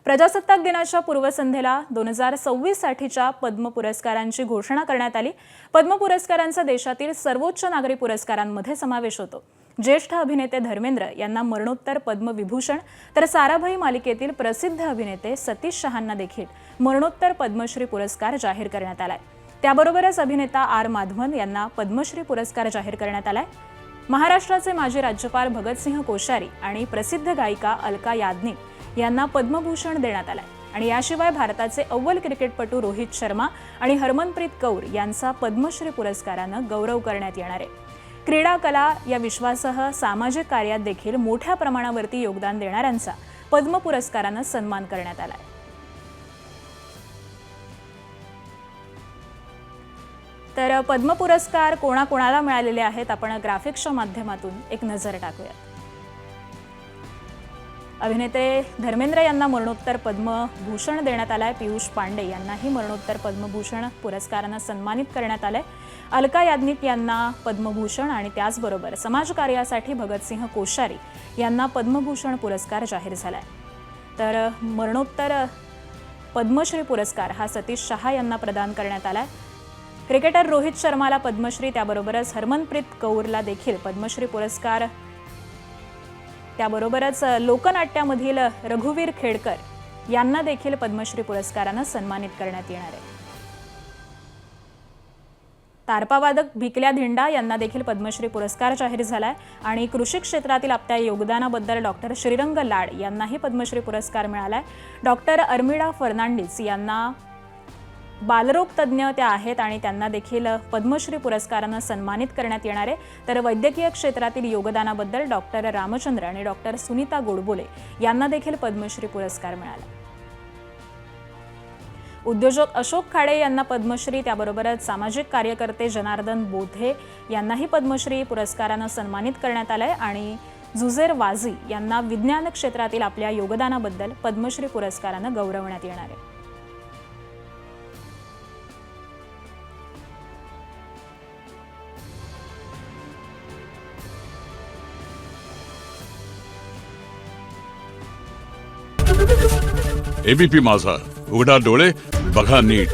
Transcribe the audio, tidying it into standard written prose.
प्रजासत्ताक दिनाच्या पूर्वसंध्येला 2026 साठीच्या पद्म पुरस्कारांची घोषणा करण्यात आली। पद्म पुरस्कारांचा देशातील सर्वोच्च नागरी पुरस्कारांमध्ये समावेश होतो। ज्येष्ठ अभिनेते धर्मेंद्र यांना मरणोत्तर पद्मविभूषण तर साराभाई मालिकेतील प्रसिद्ध अभिनेते सतीश शहांना देखील मरणोत्तर पद्मश्री पुरस्कार जाहीर करण्यात आलाय। त्याबरोबरच अभिनेता आर माधवन यांना पद्मश्री पुरस्कार जाहीर करण्यात आलाय। महाराष्ट्राचे माजी राज्यपाल भगतसिंह कोश्यारी आणि प्रसिद्ध गायिका अलका याज्ञिक यांना पद्मभूषण देण्यात आलाय आणि याशिवाय भारताचे अव्वल क्रिकेटपटू रोहित शर्मा आणि हरमनप्रीत कौर यांचा पद्मश्री पुरस्काराने गौरव करण्यात येणार आहे। क्रीडा, कला या विश्वासह सामाजिक कार्यात देखील मोठ्या प्रमाणावरती योगदान देणाऱ्यांचा पद्म पुरस्काराने सन्मान करण्यात आलाय। तर पद्म पुरस्कार कोणाकोणाला मिळालेले आहेत आपण ग्राफिक्सच्या माध्यमातून एक नजर टाकूया। अभिनेते धर्मेंद्र यांना मरणोत्तर पद्मभूषण देण्यात आलाय। पीयूष पांडे यांनाही मरणोत्तर पद्मभूषण पुरस्काराने सन्मानित करण्यात आले। अलका याज्ञिक यांना पद्मभूषण आणि त्याचबरोबर समाजकार्यासाठी भगतसिंह कोश्यारी यांना पद्मभूषण पुरस्कार जाहीर झालाय। तर मरणोत्तर पद्मश्री पुरस्कार हा सतीश शहा यांना प्रदान करण्यात आलाय। क्रिकेटर रोहित शर्माला पद्मश्री, त्याबरोबरच हरमनप्रीत कौरला देखील पद्मश्री पुरस्कार, त्याबरोबरच लोकनाट्यामधील रघुवीर खेडकर यांना देखील पद्मश्री पुरस्काराने सन्मानित करण्यात येणार आहे। तारपावादक भिकल्या धिंडा यांना देखील पद्मश्री पुरस्कार जाहीर झालाय आणि कृषी क्षेत्रातील आपल्या योगदानाबद्दल डॉक्टर श्रीरंग लाड यांनाही पद्मश्री पुरस्कार मिळालाय। डॉक्टर अर्मिडा फर्नांडिस यांना बालरोग तज्ञ त्या आहेत आणि त्यांना देखील पद्मश्री पुरस्काराने सन्मानित करण्यात येणार आहे। तर वैद्यकीय क्षेत्रातील योगदानाबद्दल डॉक्टर रामचंद्र आणि डॉक्टर सुनीता गोडबोले यांना देखील पद्मश्री पुरस्कार मिळाला। उद्योजक अशोक खाडे यांना पद्मश्री, त्याबरोबरच सामाजिक कार्यकर्ते जनार्दन बोधे यांनाही पद्मश्री पुरस्काराने सन्मानित करण्यात आले आणि जुझेर वाझी यांना विज्ञान क्षेत्रातील आपल्या योगदानाबद्दल पद्मश्री पुरस्काराने गौरवण्यात येणार आहे। एबीपी माझा, उघडा डोळे बघा नीट।